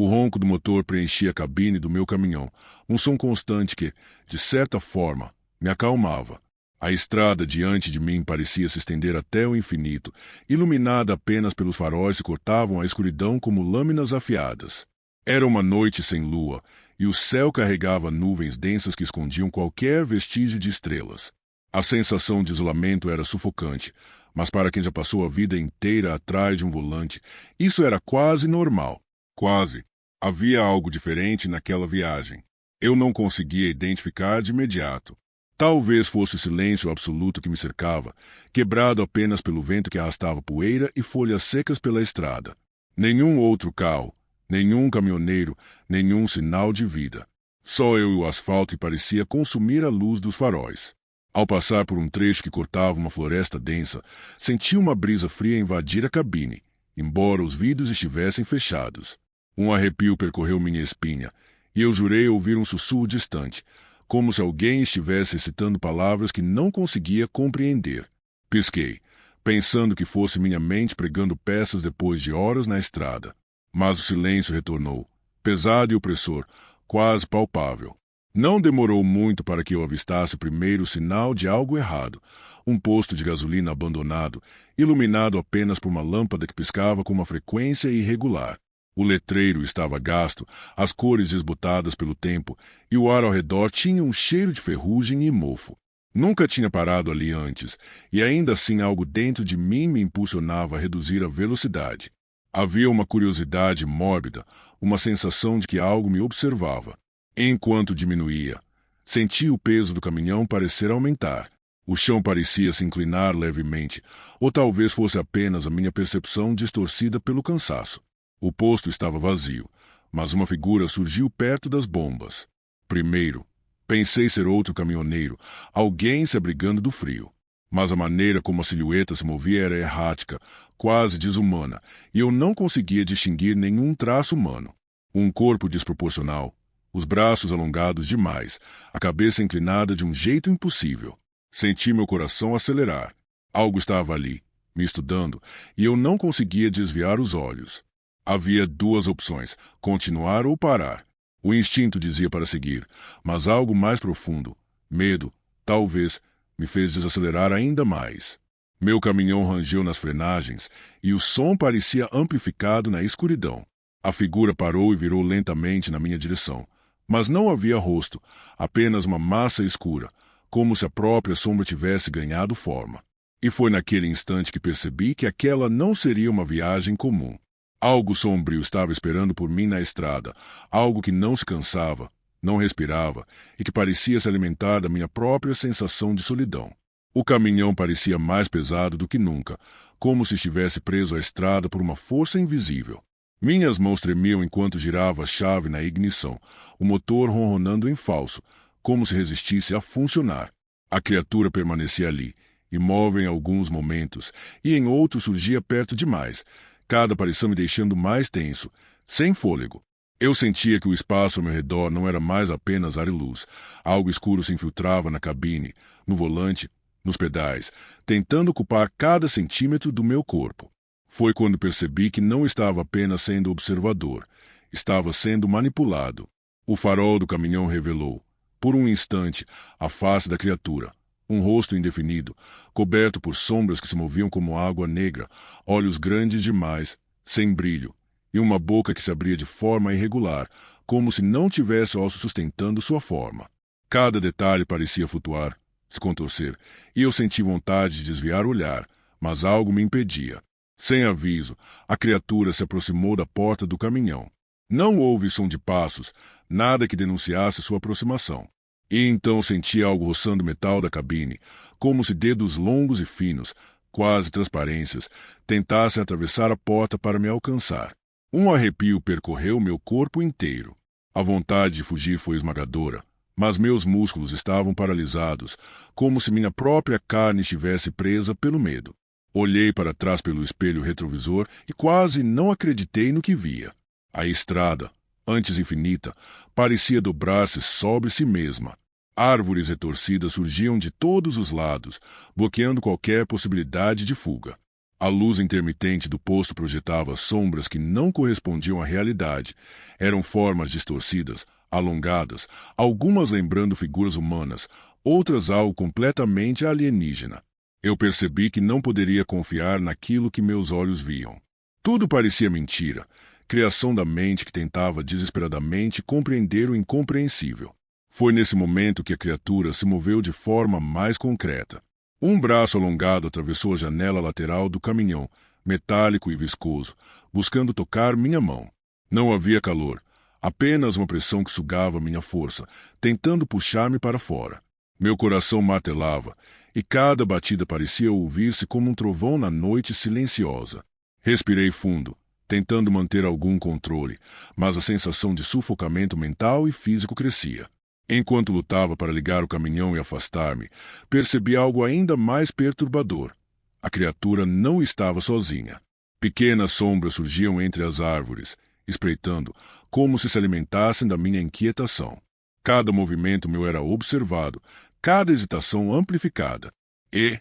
O ronco do motor preenchia a cabine do meu caminhão, um som constante que, de certa forma, me acalmava. A estrada diante de mim parecia se estender até o infinito, iluminada apenas pelos faróis que cortavam a escuridão como lâminas afiadas. Era uma noite sem lua, e o céu carregava nuvens densas que escondiam qualquer vestígio de estrelas. A sensação de isolamento era sufocante, mas para quem já passou a vida inteira atrás de um volante, isso era quase normal. Quase. Havia algo diferente naquela viagem. Eu não conseguia identificar de imediato. Talvez fosse o silêncio absoluto que me cercava, quebrado apenas pelo vento que arrastava poeira e folhas secas pela estrada. Nenhum outro carro, nenhum caminhoneiro, nenhum sinal de vida. Só eu e o asfalto que parecia consumir a luz dos faróis. Ao passar por um trecho que cortava uma floresta densa, senti uma brisa fria invadir a cabine, embora os vidros estivessem fechados. Um arrepio percorreu minha espinha, e eu jurei ouvir um sussurro distante, como se alguém estivesse recitando palavras que não conseguia compreender. Pisquei, pensando que fosse minha mente pregando peças depois de horas na estrada. Mas o silêncio retornou, pesado e opressor, quase palpável. Não demorou muito para que eu avistasse o primeiro sinal de algo errado. Um posto de gasolina abandonado, iluminado apenas por uma lâmpada que piscava com uma frequência irregular. O letreiro estava gasto, as cores desbotadas pelo tempo, e o ar ao redor tinha um cheiro de ferrugem e mofo. Nunca tinha parado ali antes, e ainda assim algo dentro de mim me impulsionava a reduzir a velocidade. Havia uma curiosidade mórbida, uma sensação de que algo me observava. Enquanto diminuía, senti o peso do caminhão parecer aumentar. O chão parecia se inclinar levemente, ou talvez fosse apenas a minha percepção distorcida pelo cansaço. O posto estava vazio, mas uma figura surgiu perto das bombas. Primeiro, pensei ser outro caminhoneiro, alguém se abrigando do frio. Mas a maneira como a silhueta se movia era errática, quase desumana, e eu não conseguia distinguir nenhum traço humano. Um corpo desproporcional, os braços alongados demais, a cabeça inclinada de um jeito impossível. Senti meu coração acelerar. Algo estava ali, me estudando, e eu não conseguia desviar os olhos. Havia duas opções, continuar ou parar. O instinto dizia para seguir, mas algo mais profundo, medo, talvez, me fez desacelerar ainda mais. Meu caminhão rangeu nas frenagens e o som parecia amplificado na escuridão. A figura parou e virou lentamente na minha direção, mas não havia rosto, apenas uma massa escura, como se a própria sombra tivesse ganhado forma. E foi naquele instante que percebi que aquela não seria uma viagem comum. Algo sombrio estava esperando por mim na estrada, algo que não se cansava, não respirava e que parecia se alimentar da minha própria sensação de solidão. O caminhão parecia mais pesado do que nunca, como se estivesse preso à estrada por uma força invisível. Minhas mãos tremiam enquanto girava a chave na ignição, o motor ronronando em falso, como se resistisse a funcionar. A criatura permanecia ali, imóvel em alguns momentos, e em outros surgia perto demais, cada aparição me deixando mais tenso, sem fôlego. Eu sentia que o espaço ao meu redor não era mais apenas ar e luz. Algo escuro se infiltrava na cabine, no volante, nos pedais, tentando ocupar cada centímetro do meu corpo. Foi quando percebi que não estava apenas sendo observador, estava sendo manipulado. O farol do caminhão revelou, por um instante, a face da criatura. Um rosto indefinido, coberto por sombras que se moviam como água negra, olhos grandes demais, sem brilho, e uma boca que se abria de forma irregular, como se não tivesse osso sustentando sua forma. Cada detalhe parecia flutuar, se contorcer, e eu senti vontade de desviar o olhar, mas algo me impedia. Sem aviso, a criatura se aproximou da porta do caminhão. Não houve som de passos, nada que denunciasse sua aproximação. E então senti algo roçando o metal da cabine, como se dedos longos e finos, quase transparências, tentassem atravessar a porta para me alcançar. Um arrepio percorreu meu corpo inteiro. A vontade de fugir foi esmagadora, mas meus músculos estavam paralisados, como se minha própria carne estivesse presa pelo medo. Olhei para trás pelo espelho retrovisor e quase não acreditei no que via. A estrada, antes infinita, parecia dobrar-se sobre si mesma. Árvores retorcidas surgiam de todos os lados, bloqueando qualquer possibilidade de fuga. A luz intermitente do posto projetava sombras que não correspondiam à realidade. Eram formas distorcidas, alongadas, algumas lembrando figuras humanas, outras algo completamente alienígena. Eu percebi que não poderia confiar naquilo que meus olhos viam. Tudo parecia mentira, criação da mente que tentava desesperadamente compreender o incompreensível. Foi nesse momento que a criatura se moveu de forma mais concreta. Um braço alongado atravessou a janela lateral do caminhão, metálico e viscoso, buscando tocar minha mão. Não havia calor, apenas uma pressão que sugava minha força, tentando puxar-me para fora. Meu coração martelava, e cada batida parecia ouvir-se como um trovão na noite silenciosa. Respirei fundo, tentando manter algum controle, mas a sensação de sufocamento mental e físico crescia. Enquanto lutava para ligar o caminhão e afastar-me, percebi algo ainda mais perturbador. A criatura não estava sozinha. Pequenas sombras surgiam entre as árvores, espreitando, como se alimentassem da minha inquietação. Cada movimento meu era observado, cada hesitação amplificada. E,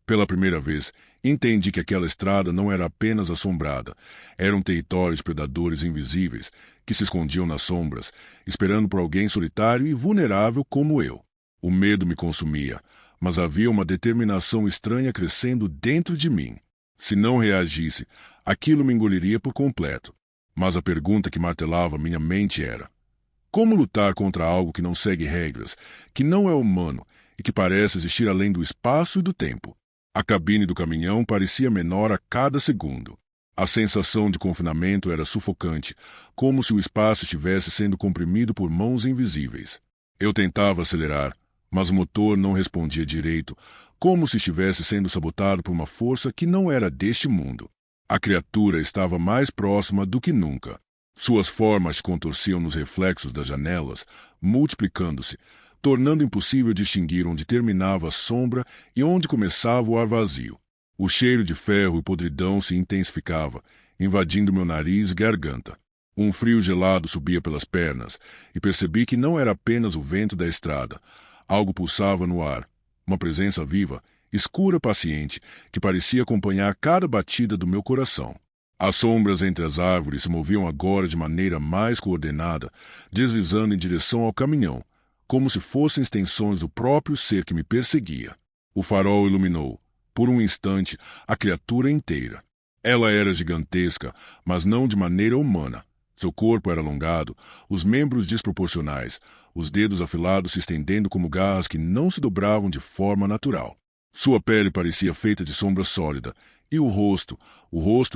pela primeira vez, entendi que aquela estrada não era apenas assombrada. Era um território de predadores invisíveis que se escondiam nas sombras, esperando por alguém solitário e vulnerável como eu. O medo me consumia, mas havia uma determinação estranha crescendo dentro de mim. Se não reagisse, aquilo me engoliria por completo. Mas a pergunta que martelava minha mente era: como lutar contra algo que não segue regras, que não é humano e que parece existir além do espaço e do tempo? A cabine do caminhão parecia menor a cada segundo. A sensação de confinamento era sufocante, como se o espaço estivesse sendo comprimido por mãos invisíveis. Eu tentava acelerar, mas o motor não respondia direito, como se estivesse sendo sabotado por uma força que não era deste mundo. A criatura estava mais próxima do que nunca. Suas formas se contorciam nos reflexos das janelas, multiplicando-se, tornando impossível distinguir onde terminava a sombra e onde começava o ar vazio. O cheiro de ferro e podridão se intensificava, invadindo meu nariz e garganta. Um frio gelado subia pelas pernas, e percebi que não era apenas o vento da estrada. Algo pulsava no ar, uma presença viva, escura, paciente, que parecia acompanhar cada batida do meu coração. As sombras entre as árvores se moviam agora de maneira mais coordenada, deslizando em direção ao caminhão, como se fossem extensões do próprio ser que me perseguia. O farol iluminou, por um instante, a criatura inteira. Ela era gigantesca, mas não de maneira humana. Seu corpo era alongado, os membros desproporcionais, os dedos afilados se estendendo como garras que não se dobravam de forma natural. Sua pele parecia feita de sombra sólida, e o rosto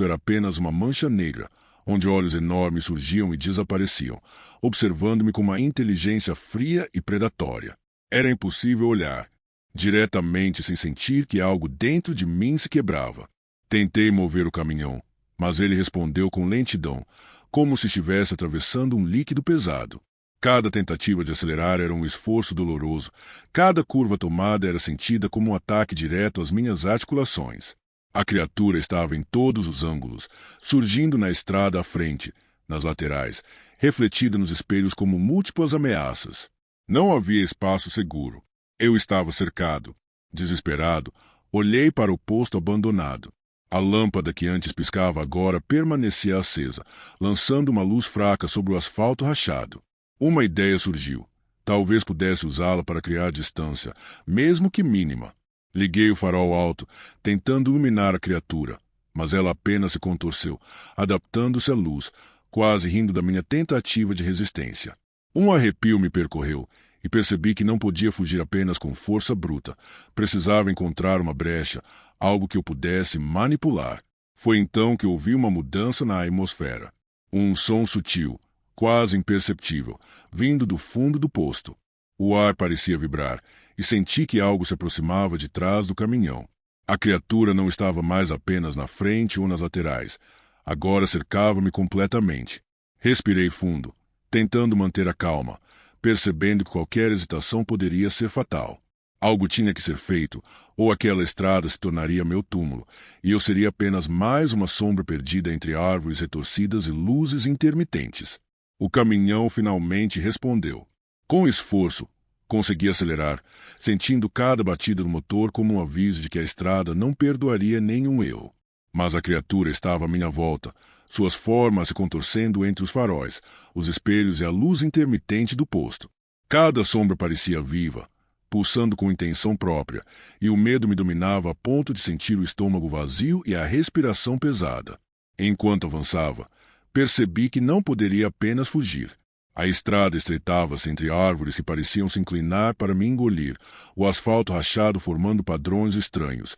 era apenas uma mancha negra, onde olhos enormes surgiam e desapareciam, observando-me com uma inteligência fria e predatória. Era impossível olhar diretamente sem sentir que algo dentro de mim se quebrava. Tentei mover o caminhão, mas ele respondeu com lentidão, como se estivesse atravessando um líquido pesado. Cada tentativa de acelerar era um esforço doloroso, cada curva tomada era sentida como um ataque direto às minhas articulações. A criatura estava em todos os ângulos, surgindo na estrada à frente, nas laterais, refletida nos espelhos como múltiplas ameaças. Não havia espaço seguro. Eu estava cercado. Desesperado, olhei para o posto abandonado. A lâmpada que antes piscava agora permanecia acesa, lançando uma luz fraca sobre o asfalto rachado. Uma ideia surgiu. Talvez pudesse usá-la para criar distância, mesmo que mínima. Liguei o farol alto, tentando iluminar a criatura, mas ela apenas se contorceu, adaptando-se à luz, quase rindo da minha tentativa de resistência. Um arrepio me percorreu, e percebi que não podia fugir apenas com força bruta. Precisava encontrar uma brecha, algo que eu pudesse manipular. Foi então que ouvi uma mudança na atmosfera. Um som sutil, quase imperceptível, vindo do fundo do posto. O ar parecia vibrar, e senti que algo se aproximava de trás do caminhão. A criatura não estava mais apenas na frente ou nas laterais. Agora cercava-me completamente. Respirei fundo, tentando manter a calma, percebendo que qualquer hesitação poderia ser fatal. Algo tinha que ser feito, ou aquela estrada se tornaria meu túmulo, e eu seria apenas mais uma sombra perdida entre árvores retorcidas e luzes intermitentes. O caminhão finalmente respondeu. Com esforço, consegui acelerar, sentindo cada batida do motor como um aviso de que a estrada não perdoaria nenhum erro. Mas a criatura estava à minha volta, suas formas se contorcendo entre os faróis, os espelhos e a luz intermitente do posto. Cada sombra parecia viva, pulsando com intenção própria, e o medo me dominava a ponto de sentir o estômago vazio e a respiração pesada. Enquanto avançava, percebi que não poderia apenas fugir. A estrada estreitava-se entre árvores que pareciam se inclinar para me engolir, o asfalto rachado formando padrões estranhos,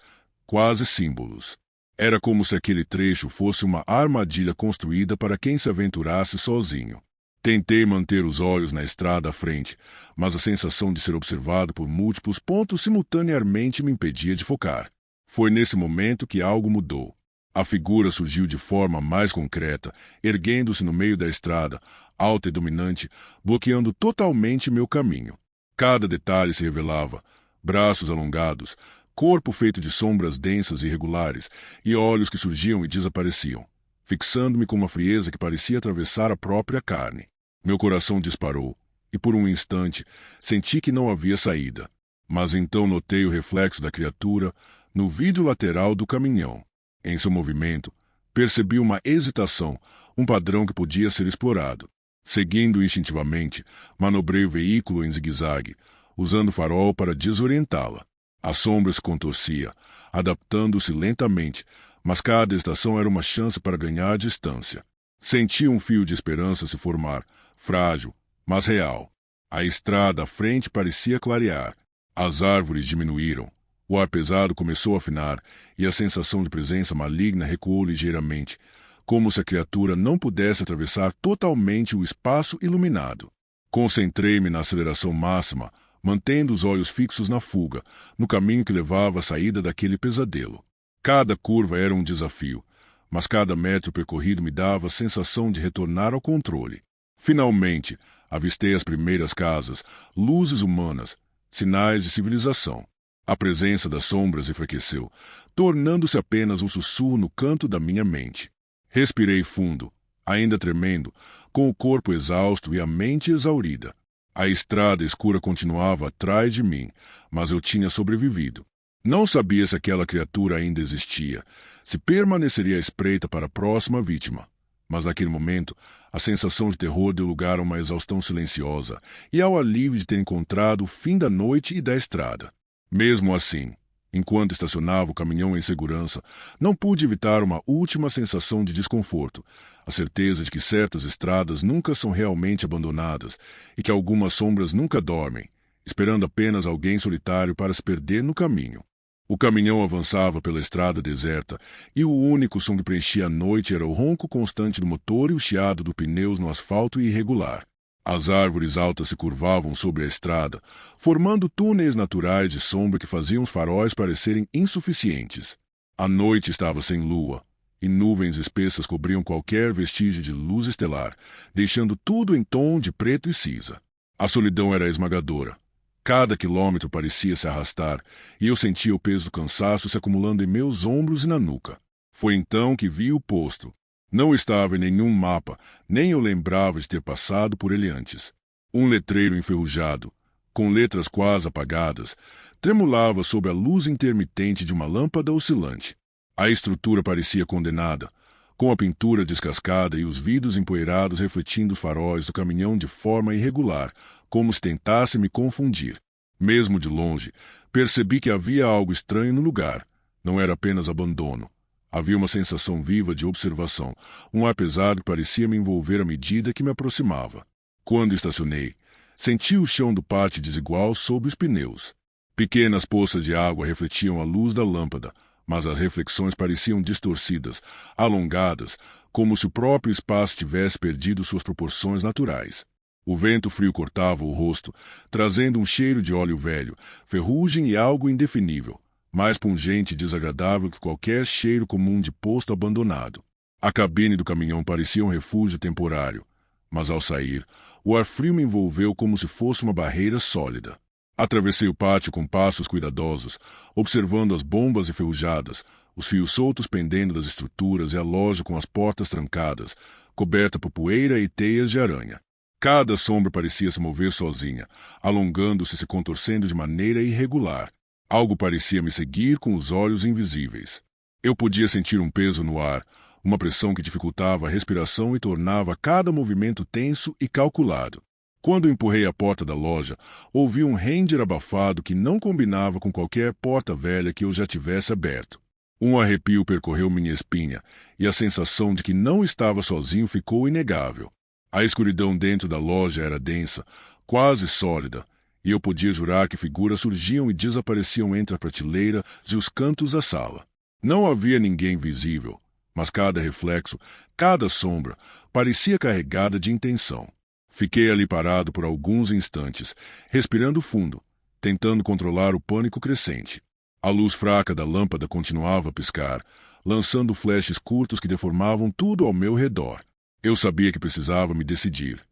quase símbolos. Era como se aquele trecho fosse uma armadilha construída para quem se aventurasse sozinho. Tentei manter os olhos na estrada à frente, mas a sensação de ser observado por múltiplos pontos simultaneamente me impedia de focar. Foi nesse momento que algo mudou. A figura surgiu de forma mais concreta, erguendo-se no meio da estrada, alta e dominante, bloqueando totalmente meu caminho. Cada detalhe se revelava: braços alongados, corpo feito de sombras densas e irregulares, e olhos que surgiam e desapareciam, fixando-me com uma frieza que parecia atravessar a própria carne. Meu coração disparou, e por um instante senti que não havia saída. Mas então notei o reflexo da criatura no vidro lateral do caminhão. Em seu movimento, percebi uma hesitação, um padrão que podia ser explorado. Seguindo instintivamente, manobrei o veículo em zigue-zague, usando o farol para desorientá-la. A sombra se contorcia, adaptando-se lentamente, mas cada estação era uma chance para ganhar distância. Senti um fio de esperança se formar, frágil, mas real. A estrada à frente parecia clarear. As árvores diminuíram. O ar pesado começou a afinar, e a sensação de presença maligna recuou ligeiramente, como se a criatura não pudesse atravessar totalmente o espaço iluminado. Concentrei-me na aceleração máxima, mantendo os olhos fixos na fuga, no caminho que levava à saída daquele pesadelo. Cada curva era um desafio, mas cada metro percorrido me dava a sensação de retornar ao controle. Finalmente, avistei as primeiras casas, luzes humanas, sinais de civilização. A presença das sombras enfraqueceu, tornando-se apenas um sussurro no canto da minha mente. Respirei fundo, ainda tremendo, com o corpo exausto e a mente exaurida. A estrada escura continuava atrás de mim, mas eu tinha sobrevivido. Não sabia se aquela criatura ainda existia, se permaneceria à espreita para a próxima vítima. Mas naquele momento, a sensação de terror deu lugar a uma exaustão silenciosa e ao alívio de ter encontrado o fim da noite e da estrada. Mesmo assim, enquanto estacionava o caminhão em segurança, não pude evitar uma última sensação de desconforto, a certeza de que certas estradas nunca são realmente abandonadas e que algumas sombras nunca dormem, esperando apenas alguém solitário para se perder no caminho. O caminhão avançava pela estrada deserta, e o único som que preenchia a noite era o ronco constante do motor e o chiado dos pneus no asfalto irregular. As árvores altas se curvavam sobre a estrada, formando túneis naturais de sombra que faziam os faróis parecerem insuficientes. A noite estava sem lua, e nuvens espessas cobriam qualquer vestígio de luz estelar, deixando tudo em tom de preto e cinza. A solidão era esmagadora. Cada quilômetro parecia se arrastar, e eu sentia o peso do cansaço se acumulando em meus ombros e na nuca. Foi então que vi o posto. Não estava em nenhum mapa, nem eu lembrava de ter passado por ele antes. Um letreiro enferrujado, com letras quase apagadas, tremulava sob a luz intermitente de uma lâmpada oscilante. A estrutura parecia condenada, com a pintura descascada e os vidros empoeirados refletindo os faróis do caminhão de forma irregular, como se tentasse me confundir. Mesmo de longe, percebi que havia algo estranho no lugar. Não era apenas abandono. Havia uma sensação viva de observação, um ar pesado que parecia me envolver à medida que me aproximava. Quando estacionei, senti o chão do pátio desigual sob os pneus. Pequenas poças de água refletiam a luz da lâmpada, mas as reflexões pareciam distorcidas, alongadas, como se o próprio espaço tivesse perdido suas proporções naturais. O vento frio cortava o rosto, trazendo um cheiro de óleo velho, ferrugem e algo indefinível, mais pungente e desagradável que qualquer cheiro comum de posto abandonado. A cabine do caminhão parecia um refúgio temporário, mas ao sair, o ar frio me envolveu como se fosse uma barreira sólida. Atravessei o pátio com passos cuidadosos, observando as bombas enferrujadas, os fios soltos pendendo das estruturas e a loja com as portas trancadas, coberta por poeira e teias de aranha. Cada sombra parecia se mover sozinha, alongando-se e se contorcendo de maneira irregular. Algo parecia me seguir com os olhos invisíveis. Eu podia sentir um peso no ar, uma pressão que dificultava a respiração e tornava cada movimento tenso e calculado. Quando empurrei a porta da loja, ouvi um render abafado que não combinava com qualquer porta velha que eu já tivesse aberto. Um arrepio percorreu minha espinha, e a sensação de que não estava sozinho ficou inegável. A escuridão dentro da loja era densa, quase sólida, e eu podia jurar que figuras surgiam e desapareciam entre a prateleira e os cantos da sala. Não havia ninguém visível, mas cada reflexo, cada sombra, parecia carregada de intenção. Fiquei ali parado por alguns instantes, respirando fundo, tentando controlar o pânico crescente. A luz fraca da lâmpada continuava a piscar, lançando flashes curtos que deformavam tudo ao meu redor. Eu sabia que precisava me decidir.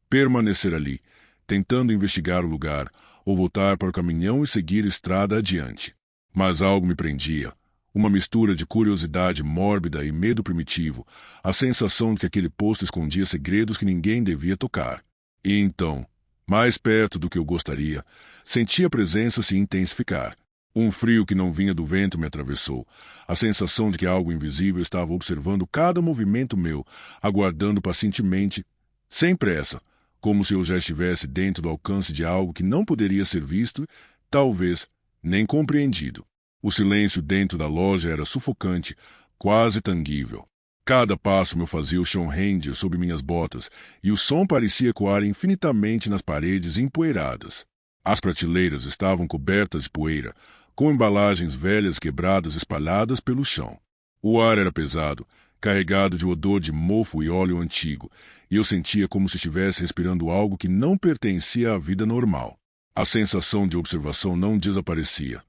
Permanecer ali, tentando investigar o lugar, ou voltar para o caminhão e seguir estrada adiante. Mas algo me prendia. Uma mistura de curiosidade mórbida e medo primitivo, a sensação de que aquele posto escondia segredos que ninguém devia tocar. E então, mais perto do que eu gostaria, senti a presença se intensificar. Um frio que não vinha do vento me atravessou, a sensação de que algo invisível estava observando cada movimento meu, aguardando pacientemente, sem pressa, como se eu já estivesse dentro do alcance de algo que não poderia ser visto, talvez nem compreendido. O silêncio dentro da loja era sufocante, quase tangível. Cada passo me fazia o chão render sob minhas botas, e o som parecia ecoar infinitamente nas paredes empoeiradas. As prateleiras estavam cobertas de poeira, com embalagens velhas quebradas espalhadas pelo chão. O ar era pesado, carregado de odor de mofo e óleo antigo, e eu sentia como se estivesse respirando algo que não pertencia à vida normal. A sensação de observação não desaparecia.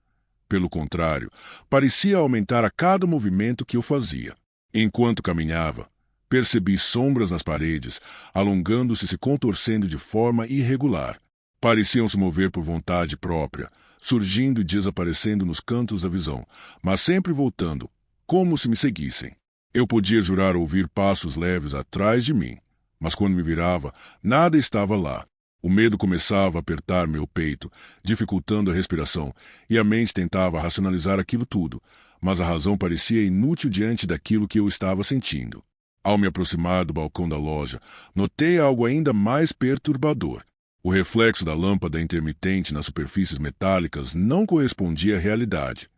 Pelo contrário, parecia aumentar a cada movimento que eu fazia. Enquanto caminhava, percebi sombras nas paredes, alongando-se e se contorcendo de forma irregular. Pareciam se mover por vontade própria, surgindo e desaparecendo nos cantos da visão, mas sempre voltando, como se me seguissem. Eu podia jurar ouvir passos leves atrás de mim, mas quando me virava, nada estava lá. O medo começava a apertar meu peito, dificultando a respiração, e a mente tentava racionalizar aquilo tudo, mas a razão parecia inútil diante daquilo que eu estava sentindo. Ao me aproximar do balcão da loja, notei algo ainda mais perturbador. O reflexo da lâmpada intermitente nas superfícies metálicas não correspondia à realidade.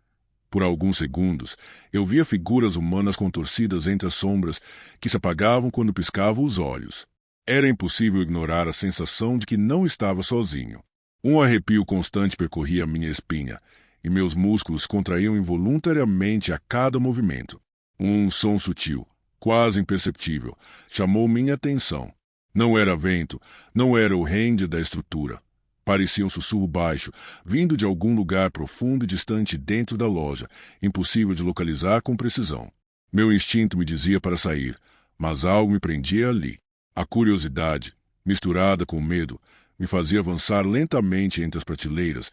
Por alguns segundos, eu via figuras humanas contorcidas entre as sombras que se apagavam quando piscavam os olhos. Era impossível ignorar a sensação de que não estava sozinho. Um arrepio constante percorria minha espinha, e meus músculos contraíam involuntariamente a cada movimento. Um som sutil, quase imperceptível, chamou minha atenção. Não era vento, não era o render da estrutura. Parecia um sussurro baixo, vindo de algum lugar profundo e distante dentro da loja, impossível de localizar com precisão. Meu instinto me dizia para sair, mas algo me prendia ali. A curiosidade, misturada com o medo, me fazia avançar lentamente entre as prateleiras,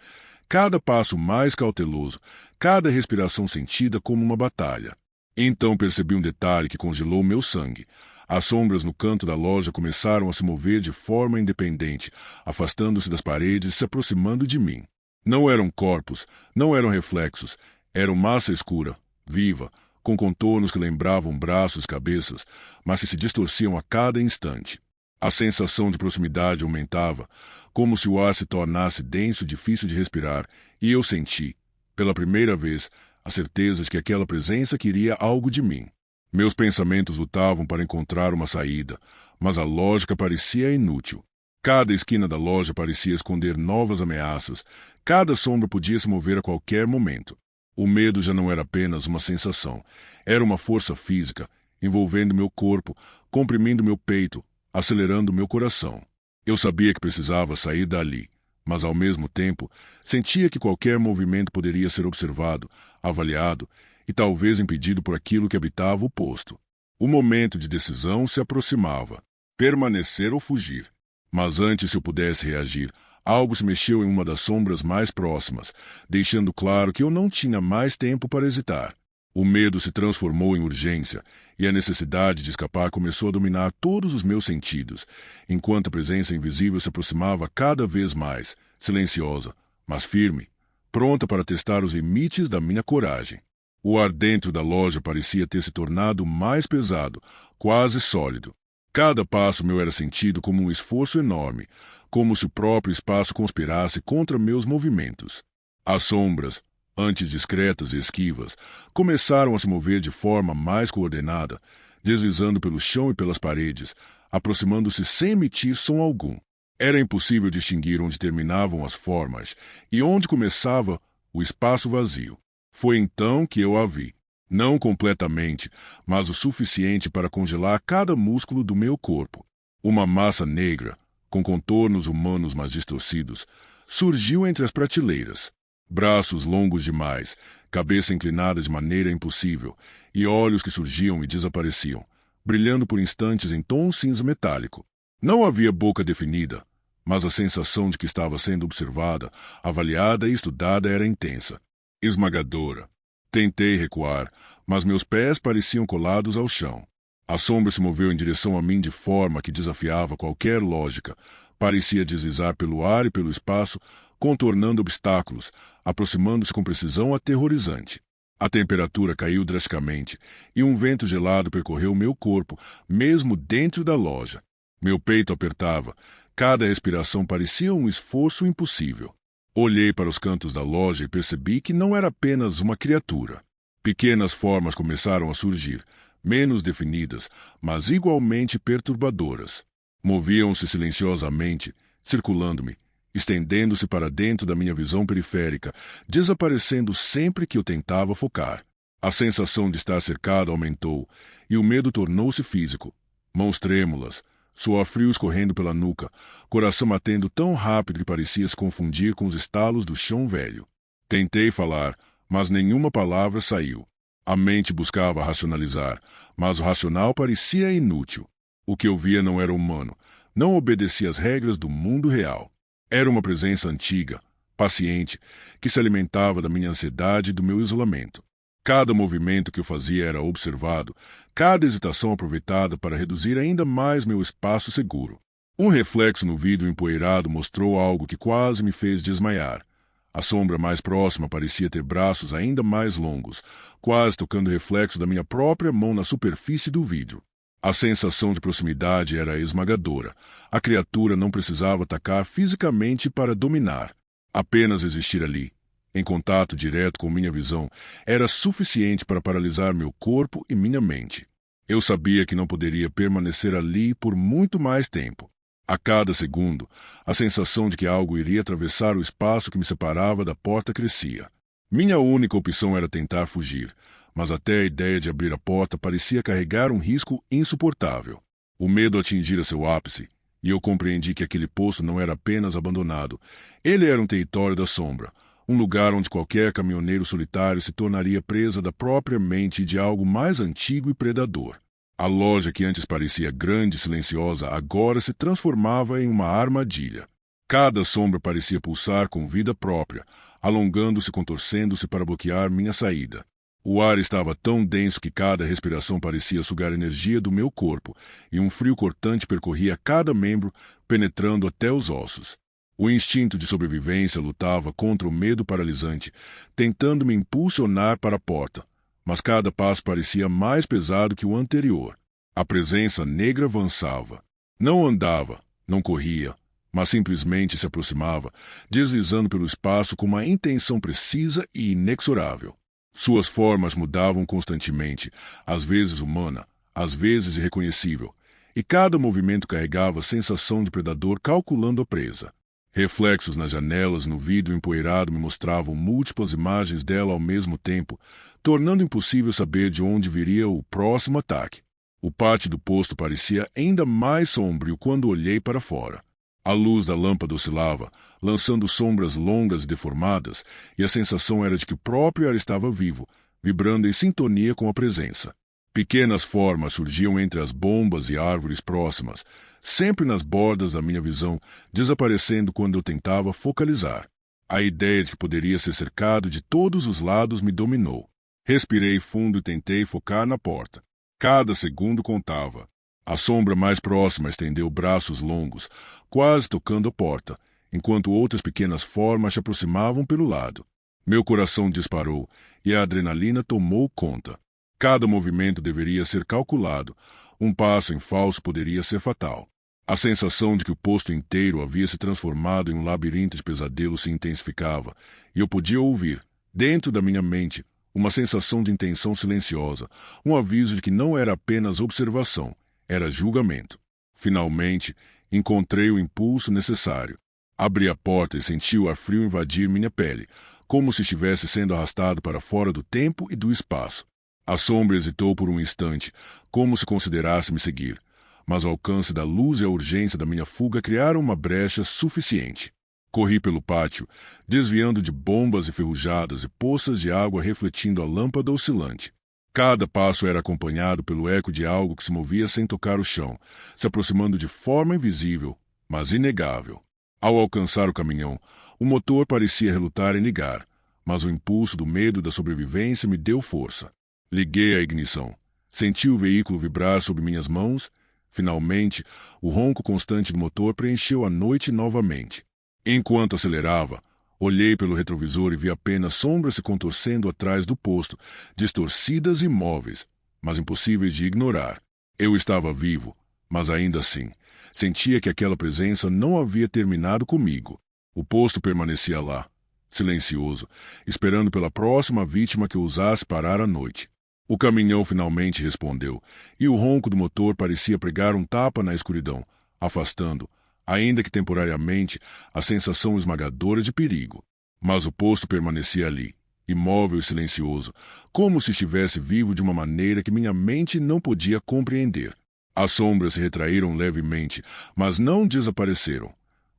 cada passo mais cauteloso, cada respiração sentida como uma batalha. Então percebi um detalhe que congelou meu sangue. As sombras no canto da loja começaram a se mover de forma independente, afastando-se das paredes e se aproximando de mim. Não eram corpos, não eram reflexos, eram massa escura, viva, com contornos que lembravam braços e cabeças, mas que se distorciam a cada instante. A sensação de proximidade aumentava, como se o ar se tornasse denso e difícil de respirar, e eu senti, pela primeira vez, a certeza de que aquela presença queria algo de mim. Meus pensamentos lutavam para encontrar uma saída, mas a lógica parecia inútil. Cada esquina da loja parecia esconder novas ameaças, cada sombra podia se mover a qualquer momento. O medo já não era apenas uma sensação, era uma força física, envolvendo meu corpo, comprimindo meu peito, acelerando meu coração. Eu sabia que precisava sair dali, mas ao mesmo tempo sentia que qualquer movimento poderia ser observado, avaliado e talvez impedido por aquilo que habitava o posto. O momento de decisão se aproximava, permanecer ou fugir. Mas antes que eu pudesse reagir, algo se mexeu em uma das sombras mais próximas, deixando claro que eu não tinha mais tempo para hesitar. O medo se transformou em urgência, e a necessidade de escapar começou a dominar todos os meus sentidos, enquanto a presença invisível se aproximava cada vez mais, silenciosa, mas firme, pronta para testar os limites da minha coragem. O ar dentro da loja parecia ter se tornado mais pesado, quase sólido. Cada passo meu era sentido como um esforço enorme, como se o próprio espaço conspirasse contra meus movimentos. As sombras, antes discretas e esquivas, começaram a se mover de forma mais coordenada, deslizando pelo chão e pelas paredes, aproximando-se sem emitir som algum. Era impossível distinguir onde terminavam as formas e onde começava o espaço vazio. Foi então que eu a vi. Não completamente, mas o suficiente para congelar cada músculo do meu corpo. Uma massa negra, com contornos humanos mas distorcidos, surgiu entre as prateleiras. Braços longos demais, cabeça inclinada de maneira impossível, e olhos que surgiam e desapareciam, brilhando por instantes em tom cinza metálico. Não havia boca definida, mas a sensação de que estava sendo observada, avaliada e estudada era intensa, esmagadora. Tentei recuar, mas meus pés pareciam colados ao chão. A sombra se moveu em direção a mim de forma que desafiava qualquer lógica. Parecia deslizar pelo ar e pelo espaço, contornando obstáculos, aproximando-se com precisão aterrorizante. A temperatura caiu drasticamente e um vento gelado percorreu meu corpo, mesmo dentro da loja. Meu peito apertava, cada respiração parecia um esforço impossível. Olhei para os cantos da loja e percebi que não era apenas uma criatura. Pequenas formas começaram a surgir, menos definidas, mas igualmente perturbadoras. Moviam-se silenciosamente, circulando-me, estendendo-se para dentro da minha visão periférica, desaparecendo sempre que eu tentava focar. A sensação de estar cercado aumentou, e o medo tornou-se físico. Mãos trêmulas, suor frio escorrendo pela nuca, coração batendo tão rápido que parecia se confundir com os estalos do chão velho. Tentei falar, mas nenhuma palavra saiu. A mente buscava racionalizar, mas o racional parecia inútil. O que eu via não era humano, não obedecia às regras do mundo real. Era uma presença antiga, paciente, que se alimentava da minha ansiedade e do meu isolamento. Cada movimento que eu fazia era observado, cada hesitação aproveitada para reduzir ainda mais meu espaço seguro. Um reflexo no vidro empoeirado mostrou algo que quase me fez desmaiar. A sombra mais próxima parecia ter braços ainda mais longos, quase tocando o reflexo da minha própria mão na superfície do vidro. A sensação de proximidade era esmagadora. A criatura não precisava atacar fisicamente para dominar. Apenas existir ali, em contato direto com minha visão, era suficiente para paralisar meu corpo e minha mente. Eu sabia que não poderia permanecer ali por muito mais tempo. A cada segundo, a sensação de que algo iria atravessar o espaço que me separava da porta crescia. Minha única opção era tentar fugir, mas até a ideia de abrir a porta parecia carregar um risco insuportável. O medo atingira seu ápice, e eu compreendi que aquele poço não era apenas abandonado. Ele era um território da sombra, um lugar onde qualquer caminhoneiro solitário se tornaria presa da própria mente e de algo mais antigo e predador. A loja que antes parecia grande e silenciosa agora se transformava em uma armadilha. Cada sombra parecia pulsar com vida própria, alongando-se e contorcendo-se para bloquear minha saída. O ar estava tão denso que cada respiração parecia sugar energia do meu corpo, e um frio cortante percorria cada membro, penetrando até os ossos. O instinto de sobrevivência lutava contra o medo paralisante, tentando me impulsionar para a porta, mas cada passo parecia mais pesado que o anterior. A presença negra avançava. Não andava, não corria, mas simplesmente se aproximava, deslizando pelo espaço com uma intenção precisa e inexorável. Suas formas mudavam constantemente, às vezes humana, às vezes irreconhecível, e cada movimento carregava a sensação de predador calculando a presa. Reflexos nas janelas no vidro empoeirado me mostravam múltiplas imagens dela ao mesmo tempo, tornando impossível saber de onde viria o próximo ataque. O pátio do posto parecia ainda mais sombrio quando olhei para fora. A luz da lâmpada oscilava, lançando sombras longas e deformadas, e a sensação era de que o próprio ar estava vivo, vibrando em sintonia com a presença. Pequenas formas surgiam entre as bombas e árvores próximas, sempre nas bordas da minha visão, desaparecendo quando eu tentava focalizar. A ideia de que poderia ser cercado de todos os lados me dominou. Respirei fundo e tentei focar na porta. Cada segundo contava. A sombra mais próxima estendeu braços longos, quase tocando a porta, enquanto outras pequenas formas se aproximavam pelo lado. Meu coração disparou e a adrenalina tomou conta. Cada movimento deveria ser calculado. Um passo em falso poderia ser fatal. A sensação de que o posto inteiro havia se transformado em um labirinto de pesadelos se intensificava, e eu podia ouvir, dentro da minha mente, uma sensação de intenção silenciosa, um aviso de que não era apenas observação, era julgamento. Finalmente, encontrei o impulso necessário. Abri a porta e senti o ar frio invadir minha pele, como se estivesse sendo arrastado para fora do tempo e do espaço. A sombra hesitou por um instante, como se considerasse me seguir, mas o alcance da luz e a urgência da minha fuga criaram uma brecha suficiente. Corri pelo pátio, desviando de bombas enferrujadas e poças de água refletindo a lâmpada oscilante. Cada passo era acompanhado pelo eco de algo que se movia sem tocar o chão, se aproximando de forma invisível, mas inegável. Ao alcançar o caminhão, o motor parecia relutar em ligar, mas o impulso do medo e da sobrevivência me deu força. Liguei a ignição. Senti o veículo vibrar sob minhas mãos. Finalmente, o ronco constante do motor preencheu a noite novamente. Enquanto acelerava, olhei pelo retrovisor e vi apenas sombras se contorcendo atrás do posto, distorcidas e imóveis, mas impossíveis de ignorar. Eu estava vivo, mas ainda assim, sentia que aquela presença não havia terminado comigo. O posto permanecia lá, silencioso, esperando pela próxima vítima que ousasse parar à noite. O caminhão finalmente respondeu, e o ronco do motor parecia pregar um tapa na escuridão, afastando, ainda que temporariamente, a sensação esmagadora de perigo. Mas o posto permanecia ali, imóvel e silencioso, como se estivesse vivo de uma maneira que minha mente não podia compreender. As sombras se retraíram levemente, mas não desapareceram.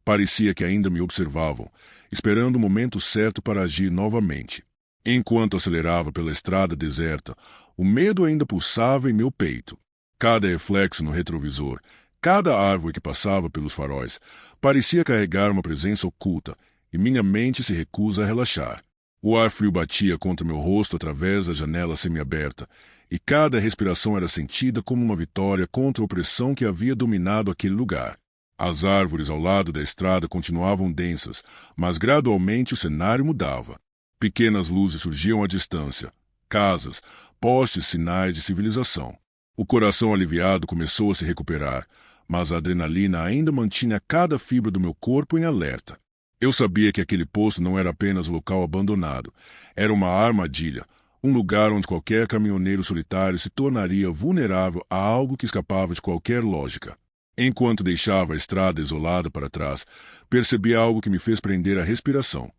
Parecia que ainda me observavam, esperando o momento certo para agir novamente. Enquanto acelerava pela estrada deserta, o medo ainda pulsava em meu peito. Cada reflexo no retrovisor, cada árvore que passava pelos faróis, parecia carregar uma presença oculta, e minha mente se recusa a relaxar. O ar frio batia contra meu rosto através da janela semiaberta, e cada respiração era sentida como uma vitória contra a opressão que havia dominado aquele lugar. As árvores ao lado da estrada continuavam densas, mas gradualmente o cenário mudava. Pequenas luzes surgiam à distância, casas, postes, sinais de civilização. O coração aliviado começou a se recuperar, mas a adrenalina ainda mantinha cada fibra do meu corpo em alerta. Eu sabia que aquele posto não era apenas um local abandonado, era uma armadilha, um lugar onde qualquer caminhoneiro solitário se tornaria vulnerável a algo que escapava de qualquer lógica. Enquanto deixava a estrada isolada para trás, percebi algo que me fez prender a respiração.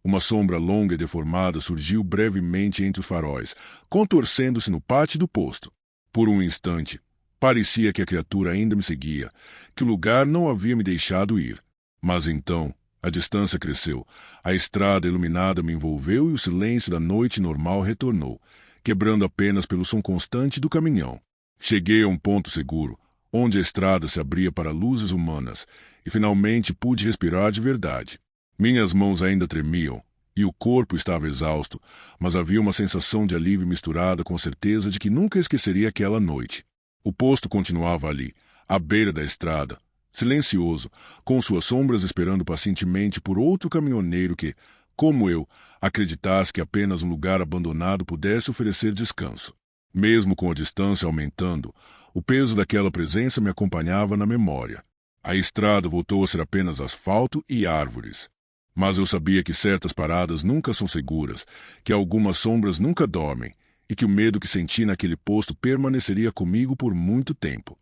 Uma sombra longa e deformada surgiu brevemente entre os faróis, contorcendo-se no pátio do posto. Por um instante, parecia que a criatura ainda me seguia, que o lugar não havia me deixado ir. Mas então, a distância cresceu, a estrada iluminada me envolveu e o silêncio da noite normal retornou, quebrando apenas pelo som constante do caminhão. Cheguei a um ponto seguro, onde a estrada se abria para luzes humanas, e finalmente pude respirar de verdade. Minhas mãos ainda tremiam, e o corpo estava exausto, mas havia uma sensação de alívio misturada com a certeza de que nunca esqueceria aquela noite. O posto continuava ali, à beira da estrada, silencioso, com suas sombras esperando pacientemente por outro caminhoneiro que, como eu, acreditasse que apenas um lugar abandonado pudesse oferecer descanso. Mesmo com a distância aumentando, o peso daquela presença me acompanhava na memória. A estrada voltou a ser apenas asfalto e árvores. Mas eu sabia que certas paradas nunca são seguras, que algumas sombras nunca dormem, e que o medo que senti naquele posto permaneceria comigo por muito tempo.